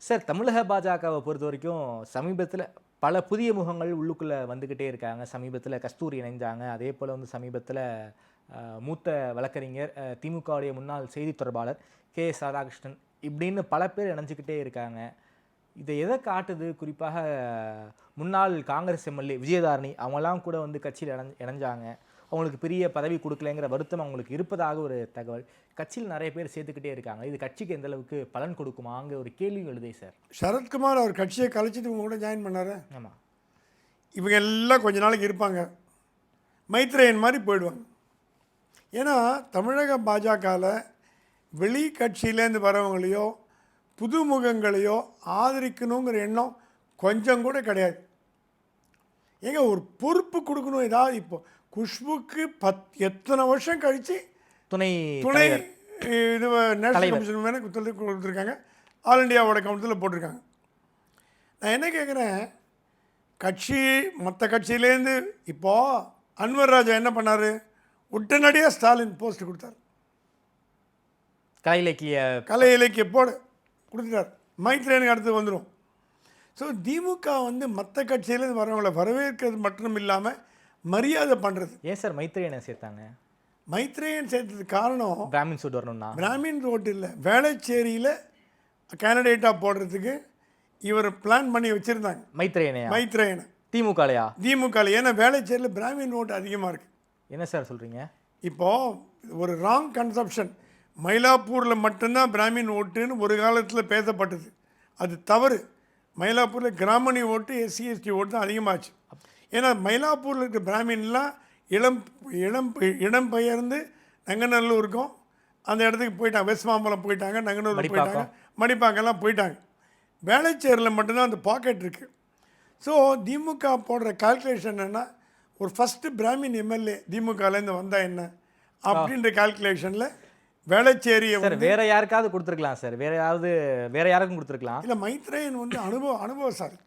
Sir, தமிழக பாஜகவை பொறுத்தவரைக்கும் சமீபத்தில பல புதிய முகங்கள் உள்ளுக்குள்ள வந்துகிட்டே இருக்காங்க. சமீபத்தில கஸ்தூரி இணைஞ்சாங்க. அதேபோல வந்து சமீபத்தில மூத்த வழக்கறிஞர், திமுகவுடைய முன்னாள் செய்தி தொடர்பாளர் கே.எஸ். ராதாகிருஷ்ணன் இப்படின்னு பல பேர் இணைஞ்சுக்கிட்டே இருக்காங்க. இதை எதை காட்டுது? குறிப்பாக முன்னாள் காங்கிரஸ் எம்எல்ஏ விஜயதாரணி அவங்கலாம் கூட வந்து கட்சியில் இணைஞ்சாங்க. அவங்களுக்கு பெரிய பதவி கொடுக்கலைங்கிற வருத்தம் அவங்களுக்கு இருப்பதாக ஒரு தகவல். கட்சியில் நிறைய பேர் சேர்த்துக்கிட்டே இருக்காங்க. இது கட்சிக்கு எந்த அளவுக்கு பலன் கொடுக்குமாங்கிற ஒரு கேள்வி எழுதே சார். சரத்குமார் அவர் கட்சியை கலைச்சிட்டு இவங்க கூட ஜாயின் பண்ணார். ஆமாம். இவங்க எல்லாம் கொஞ்ச நாளைக்கு இருப்பாங்க, மைத்ரேயன் மாதிரி போயிடுவாங்க. ஏன்னா தமிழக பாஜகவில் வெளி கட்சியிலேருந்து வரவங்களையோ புதுமுகங்களையோ ஆதரிக்கணுங்கிற எண்ணம் கொஞ்சம் கூட கிடையாது. ஏங்க ஒரு பொறுப்பு கொடுக்கணும். ஏதாவது இப்போ குஷ்புக்கு எத்தனை வருஷம் கழித்து துணை இது நேஷனல் கமிஷன் மேலே கொடுத்துருக்காங்க, ஆல் இண்டியாவோட கவுன்சிலில் போட்டிருக்காங்க. நான் என்ன கேட்குறேன், கட்சி மற்ற கட்சியிலேருந்து இப்போது அன்வர் ராஜா என்ன பண்ணார், உடனடியாக ஸ்டாலின் போஸ்ட் கொடுத்தார். கலை இலக்கிய போடு கொடுத்துட்டார். மைத்ரேனுக்கு அடுத்து வந்துடும். ஸோ திமுக வந்து மற்ற கட்சியிலேருந்து வரவங்களை வரவேற்கிறது மட்டும் இல்லாமல் மரியாதை பண்ணுறது. ஏன் சார் மைத்ரேயனை சேர்த்தாங்க? மைத்ரேயன் சேர்த்ததுக்கு காரணம் பிராமின்ஸ் ஓட்டு வரணும்னா, பிராமின் ஓட்டு இல்லை, வேளச்சேரியில் கேண்டிடேட்டாக போடுறதுக்கு இவர் பிளான் பண்ணி வச்சுருந்தாங்க. மைத்ரேயனை திமுகலையா? ஏன்னா வேளச்சேரியில் பிராமின் ஓட்டு அதிகமாக இருக்குது. என்ன சார் சொல்கிறீங்க? இப்போது ஒரு ராங் கன்செப்ஷன், மயிலாப்பூரில் மட்டும்தான் பிராமின் ஓட்டுன்னு ஒரு காலத்தில் பேசப்பட்டது. அது தவறு. மயிலாப்பூரில் கிராமணி ஓட்டு, எஸ்சி எஸ்டி ஓட்டு தான் அதிகமாச்சு. ஏன்னா மயிலாப்பூரில் இருக்கிற பிராமின்லாம் இடம் பெயர்ந்து நங்கநல்லூருக்கும் அந்த இடத்துக்கு போயிட்டாங்க. வெஸ்ட் மாம்பலம் போயிட்டாங்க, நங்கநல்லூர் போயிட்டாங்க, மணிப்பாக்கெல்லாம் போயிட்டாங்க. வேளச்சேரியில் மட்டும்தான் அந்த பாக்கெட் இருக்குது. ஸோ திமுக போடுற கால்குலேஷன் என்னென்னா, ஒரு ஃபஸ்ட்டு பிராமின் எம்எல்ஏ திமுகலேருந்து வந்தால் என்ன அப்படின்ற கால்குலேஷனில் வேளச்சேரியை வேற யாருக்காவது கொடுத்துருக்கலாம் சார், வேற யாருக்கும் கொடுத்துருக்கலாம். இல்லை, மைத்ரேயன் வந்து அனுபவசாலி.